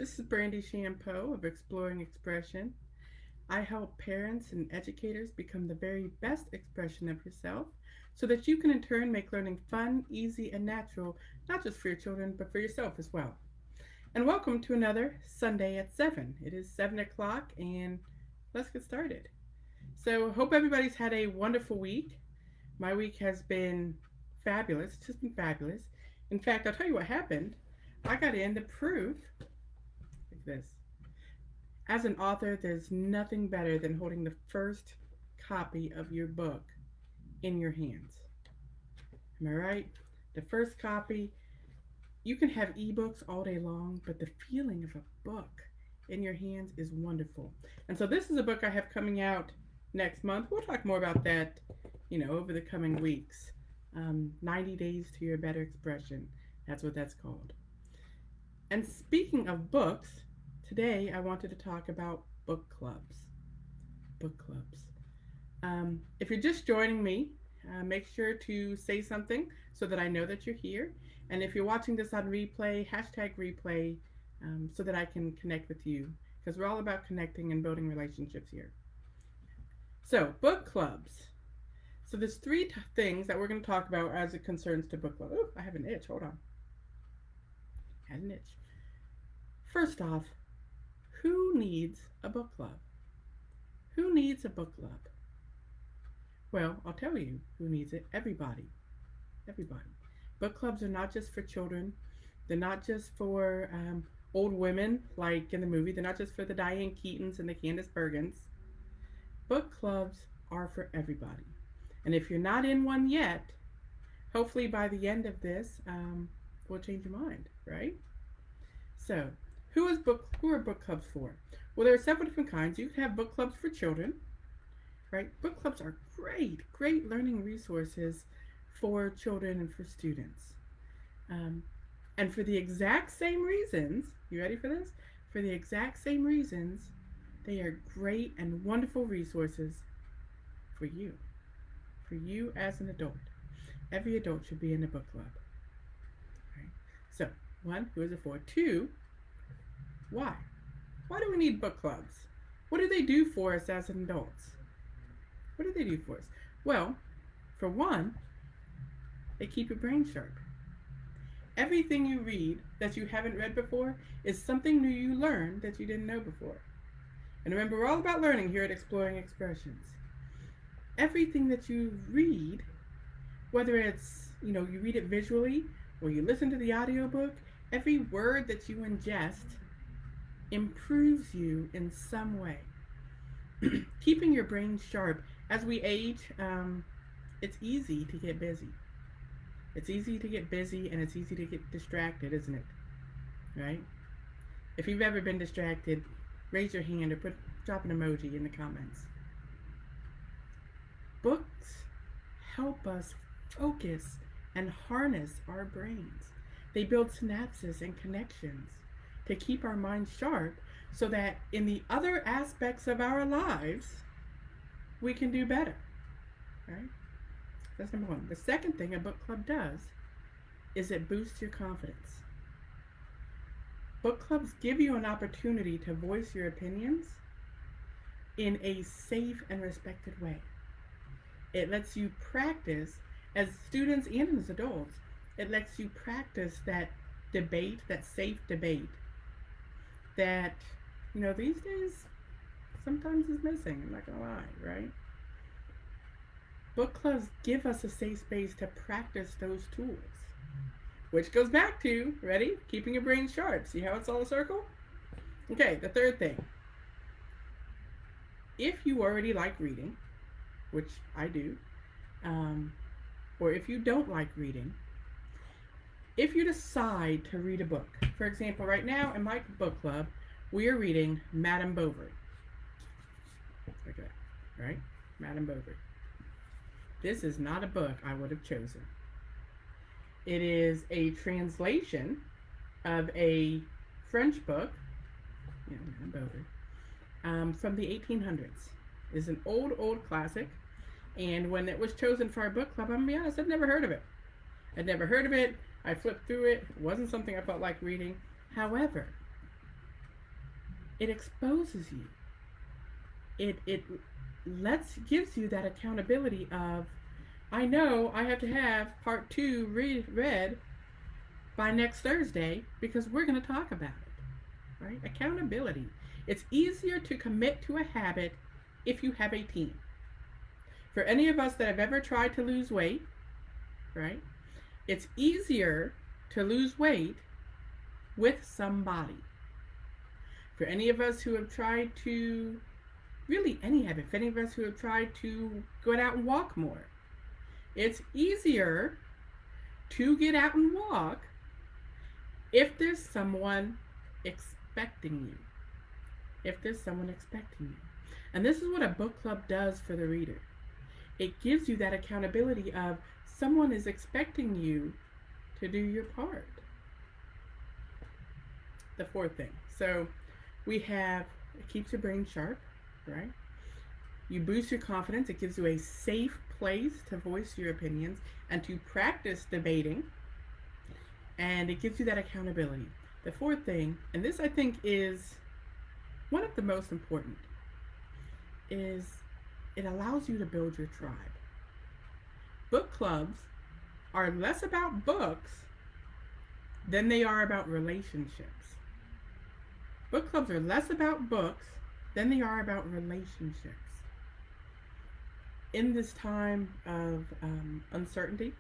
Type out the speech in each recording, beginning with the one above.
This is Brandy Shampoo of Exploring Expression. I help parents and educators become the very best expression of yourself so that you can in turn make learning fun, easy, and natural, not just for your children, but for yourself as well. And welcome to another Sunday at 7. It is 7 o'clock, and let's get started. So, hope everybody's had a wonderful week. My week has been fabulous. It's just been fabulous. In fact, I'll tell you what happened. I got in the proof like this. As an author, there's nothing better than holding the first copy of your book in your hands. Am I right? The first copy, you can have ebooks all day long, but the feeling of a book in your hands is wonderful. And so this is a book I have coming out next month. We'll talk more about that, over the coming weeks. 90 Days to Your Better Expression. That's what that's called. And speaking of books, today I wanted to talk about book clubs. Book clubs. If you're just joining me, make sure to say something so that I know that you're here. And if you're watching this on replay, hashtag replay so that I can connect with you because we're all about connecting and building relationships here. So, book clubs. So there's three things that we're going to talk about as it concerns to book club. Oh, I have an itch. Hold on. I had an itch. First off, who needs a book club? Who needs a book club? Well, I'll tell you who needs it. Everybody. Everybody. Book clubs are not just for children. They're not just for old women like in the movie. They're not just for the Diane Keatons and the Candice Bergens. Book clubs are for everybody. And if you're not in one yet, hopefully by the end of this, we'll change your mind, right? So, who are book clubs for? Well, there are several different kinds. You can have book clubs for children, right? Book clubs are great learning resources for children and for students. And for the exact same reasons, you ready for this? For the exact same reasons, they are great and wonderful resources for you as an adult. Every adult should be in a book club. Right? So, one, who is it for? Two, why? Why do we need book clubs? What do they do for us as adults? What do they do for us? Well, for one, they keep your brain sharp. Everything you read that you haven't read before is something new you learned that you didn't know before. And remember, we're all about learning here at Exploring Expressions. Everything that you read, whether it's, you read it visually or you listen to the audiobook, every word that you ingest improves you in some way. Keeping your brain sharp. As we age, it's easy to get busy. It's easy to get busy and it's easy to get distracted, isn't it? Right? If you've ever been distracted, raise your hand or drop an emoji in the comments. Books help us focus and harness our brains. They build synapses and connections to keep our minds sharp so that in the other aspects of our lives, we can do better. Right? That's number one. The second thing a book club does is it boosts your confidence. Book clubs give you an opportunity to voice your opinions in a safe and respected way. It lets you practice, as students and as adults, it lets you practice that debate, that safe debate that, these days sometimes is missing, I'm not going to lie, right? Book clubs give us a safe space to practice those tools. Which goes back to, ready? Keeping your brain sharp. See how it's all a circle? Okay, the third thing. If you already like reading, which I do, or if you don't like reading, if you decide to read a book, for example, right now in my book club, we are reading Madame Bovary. Look at that, right? Madame Bovary. This is not a book I would have chosen. It is a translation of a French book, Madame Bovary, from the 1800s. It's an old classic, and when it was chosen for our book club, I'm going to be honest, I'd never heard of it. I flipped through it. It wasn't something I felt like reading. However, it exposes you. It gives you that accountability of, I know I have to have part two read by next Thursday because we're going to talk about it, right? Accountability. It's easier to commit to a habit if you have a team. For any of us that have ever tried to lose weight, right? It's easier to lose weight with somebody. For any of us who have tried to, really any habit, for any of us who have tried to go out and walk more, it's easier to get out and walk if there's someone expecting you. If there's someone expecting you. And this is what a book club does for the reader. It gives you that accountability of someone is expecting you to do your part. The fourth thing. So we have, it keeps your brain sharp, right? You boost your confidence. It gives you a safe place to voice your opinions and to practice debating. And it gives you that accountability. The fourth thing, and this I think is one of the most important, is it allows you to build your tribe. Book clubs are less about books than they are about relationships. Book clubs are less about books than they are about relationships. In this time of uncertainty,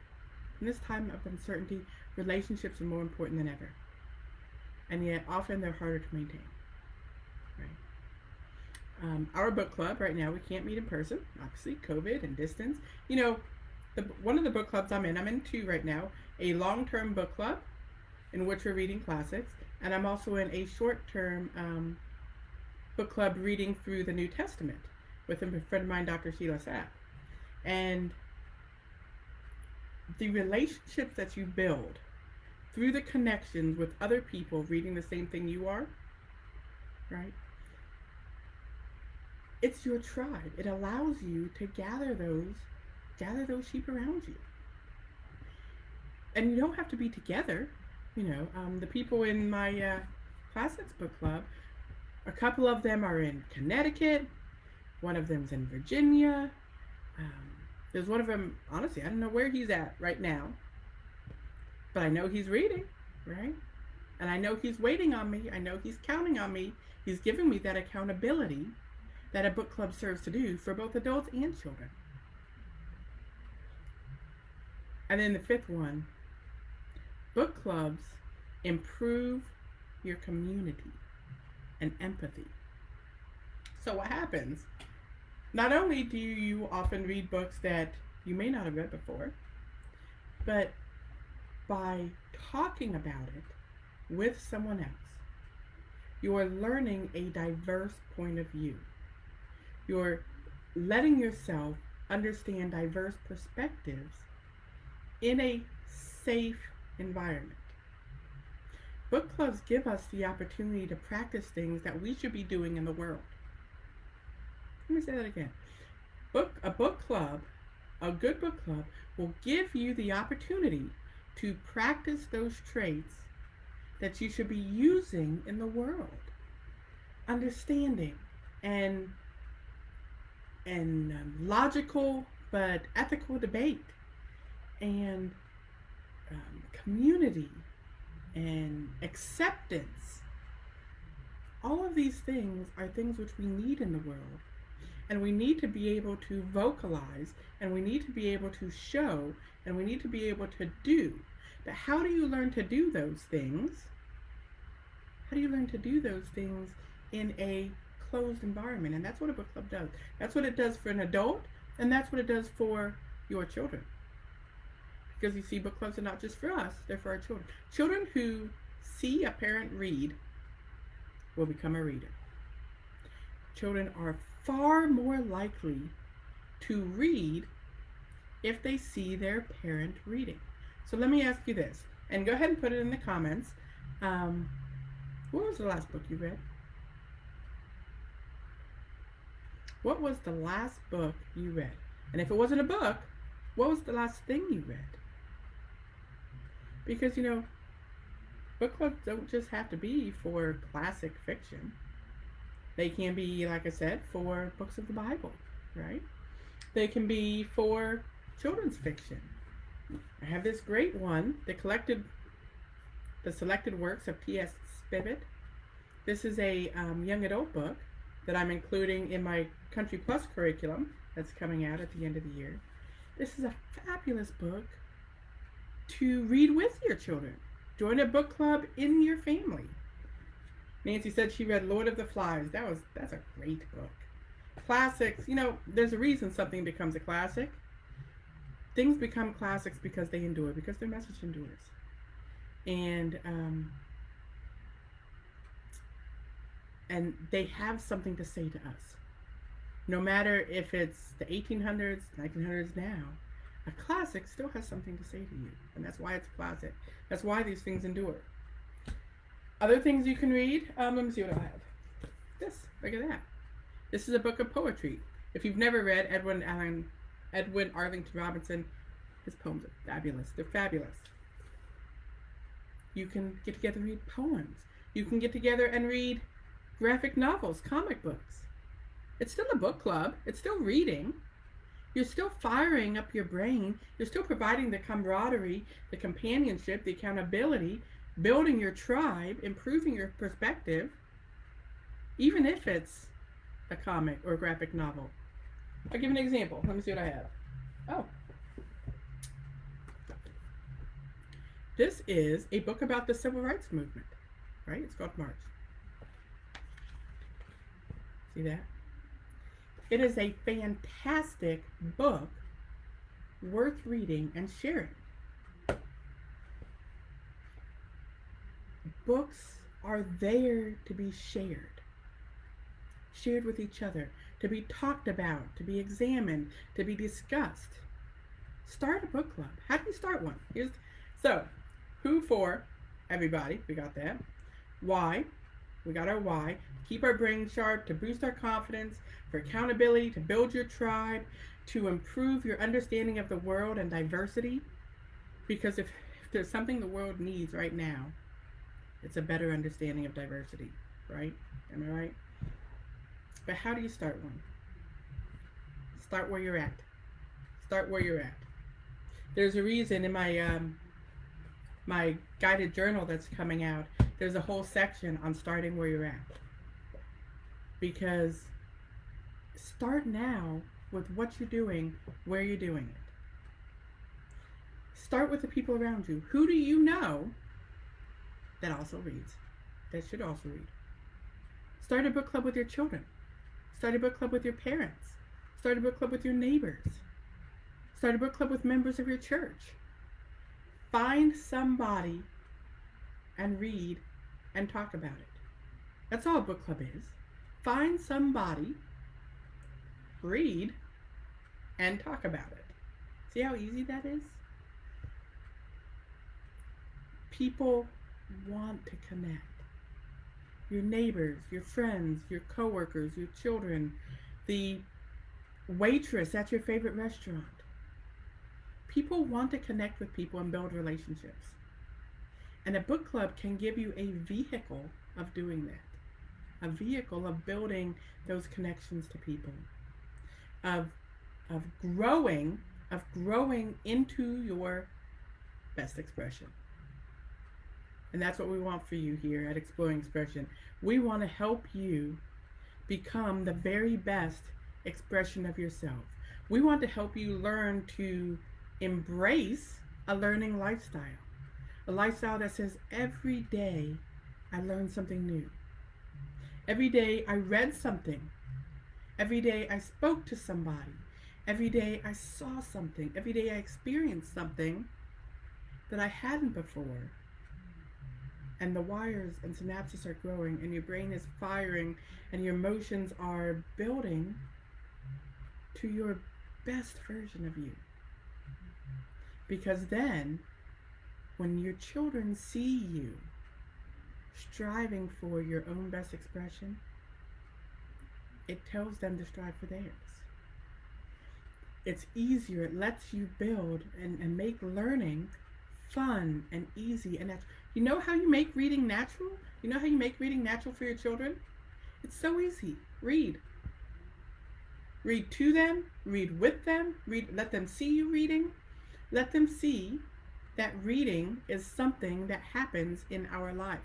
relationships are more important than ever. And yet often they're harder to maintain. Right? Our book club right now, we can't meet in person, obviously, COVID and distance. You know, one of the book clubs I'm in two right now, a long-term book club in which we're reading classics, and I'm also in a short-term book club reading through the New Testament with a friend of mine, Dr. Sheila Sapp. And the relationships that you build through the connections with other people reading the same thing you are, right? It's your tribe. It allows you to gather those sheep around you. And you don't have to be together. You know, the people in my classics book club, a couple of them are in Connecticut, one of them's in Virginia. There's one of them, honestly, I don't know where he's at right now, but I know he's reading, right? And I know he's waiting on me. I know he's counting on me. He's giving me that accountability that a book club serves to do for both adults and children. And then the fifth one, book clubs improve your community and empathy. So what happens? Not only do you often read books that you may not have read before, but by talking about it with someone else, you are learning a diverse point of view. You're letting yourself understand diverse perspectives in a safe environment. Book clubs give us the opportunity to practice things that we should be doing in the world. Let me say that again. A good book club will give you the opportunity to practice those traits that you should be using in the world. Understanding and logical but ethical debate, and community and acceptance. All of these things are things which we need in the world, and we need to be able to vocalize, and we need to be able to show, and we need to be able to do. But how do you learn to do those things? How do you learn to do those things in a closed environment? And that's what a book club does. That's what it does for an adult, and that's what it does for your children. Because you see, book clubs are not just for us, they're for our children. Children who see a parent read will become a reader. Children are far more likely to read if they see their parent reading. So let me ask you this, and go ahead and put it in the comments. What was the last book you read? What was the last book you read? And if it wasn't a book, what was the last thing you read? Because, you know, book clubs don't just have to be for classic fiction. They can be, like I said, for books of the Bible, right? They can be for children's fiction. I have this great one, the selected works of T.S. Spivet. This is a young adult book that I'm including in my Country Plus curriculum that's coming out at the end of the year. This is a fabulous book to read with your children. Join a book club in your family. Nancy said she read Lord of the Flies. That's a great book. Classics, there's a reason something becomes a classic. Things become classics because they endure, because their message endures. And they have something to say to us. No matter if it's the 1800s, 1900s now, a classic still has something to say to you. And that's why it's a classic. That's why these things endure. Other things you can read, let me see what I have. Look at that. This is a book of poetry. If you've never read Edwin Arlington Robinson, his poems are fabulous. They're fabulous. You can get together and read poems. You can get together and read graphic novels, comic books. It's still a book club. It's still reading. You're still firing up your brain. You're still providing the camaraderie, the companionship, the accountability, building your tribe, improving your perspective, even if it's a comic or a graphic novel. I'll give an example. Let me see what I have. Oh. This is a book about the civil rights movement, right? It's called March. See that? It is a fantastic book worth reading and sharing. Books are there to be shared with each other, to be talked about, to be examined, to be discussed. Start a book club. How do you start one? So, who for? Everybody. We got that. Why? We got our why. Keep our brain sharp, to boost our confidence, for accountability, to build your tribe, to improve your understanding of the world and diversity. Because if there's something the world needs right now, it's a better understanding of diversity, right? Am I right? But how do you start one? Start where you're at. Start where you're at. There's a reason in my guided journal that's coming out, there's a whole section on starting where you're at. Because start now with what you're doing, where you're doing it. Start with the people around you. Who do you know that also reads? That should also read. Start a book club with your children. Start a book club with your parents. Start a book club with your neighbors. Start a book club with members of your church. Find somebody and read and talk about it. That's all a book club is. Find somebody, read, and talk about it. See how easy that is? People want to connect. Your neighbors, your friends, your coworkers, your children, the waitress at your favorite restaurant. People want to connect with people and build relationships. And a book club can give you a vehicle of doing that. A vehicle of building those connections to people. Of growing into your best expression. And that's what we want for you here at Exploring Expression. We want to help you become the very best expression of yourself. We want to help you learn to embrace a learning lifestyle. A lifestyle that says every day I learn something new. Every day I read something. Every day I spoke to somebody. Every day I saw something. Every day I experienced something that I hadn't before. And the wires and synapses are growing and your brain is firing and your emotions are building to your best version of you. Because then, when your children see you striving for your own best expression, it tells them to strive for theirs. It's easier, it lets you build and make learning fun and easy and natural. You know how you make reading natural? You know how you make reading natural for your children? It's so easy. Read. Read to them, read with them, let them see you reading. Let them see that reading is something that happens in our life.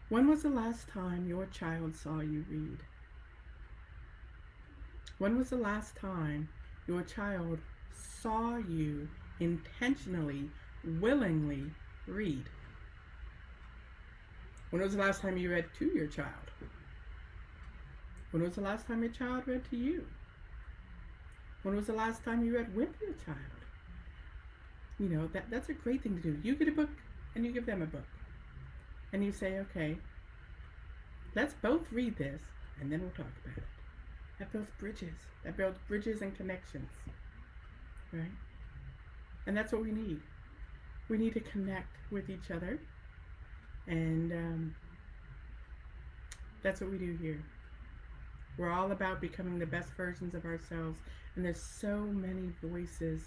When was the last time your child saw you read? When was the last time your child saw you intentionally, willingly read? When was the last time you read to your child? When was the last time your child read to you? When was the last time you read with your child? You know, that's a great thing to do. You get a book and you give them a book. And you say, okay, let's both read this and then we'll talk about it. That builds bridges. That builds bridges and connections. Right? And that's what we need. We need to connect with each other. And that's what we do here. We're all about becoming the best versions of ourselves. And there's so many voices.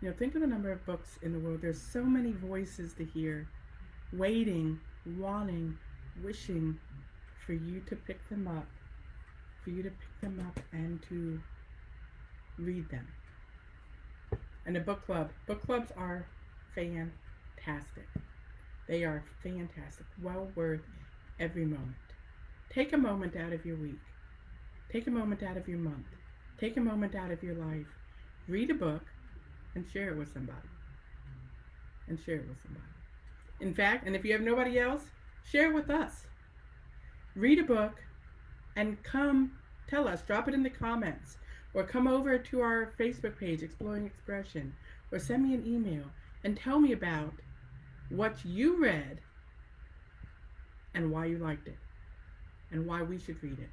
You know, think of the number of books in the world. There's so many voices to hear, waiting, wanting, wishing for you to pick them up, and to read them. And a book club. Book clubs are fantastic. They are fantastic. Well worth every moment. Take a moment out of your week. Take a moment out of your month. Take a moment out of your life. Read a book and share it with somebody. In fact, and if you have nobody else, share it with us. Read a book and come tell us. Drop it in the comments. Or come over to our Facebook page, Exploring Expression. Or send me an email and tell me about what you read and why you liked it. And why we should read it.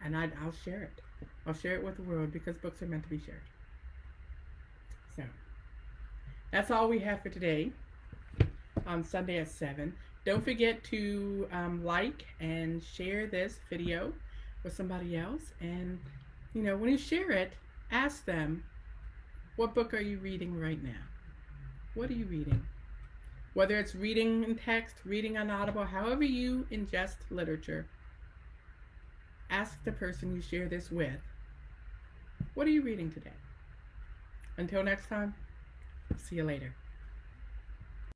And I'll share it. I'll share it with the world because books are meant to be shared. So, that's all we have for today on Sunday at 7. Don't forget to like and share this video with somebody else. And, you know, when you share it, ask them, what book are you reading right now? What are you reading? Whether it's reading in text, reading on Audible, however you ingest literature, ask the person you share this with, what are you reading today? Until next time, see you later.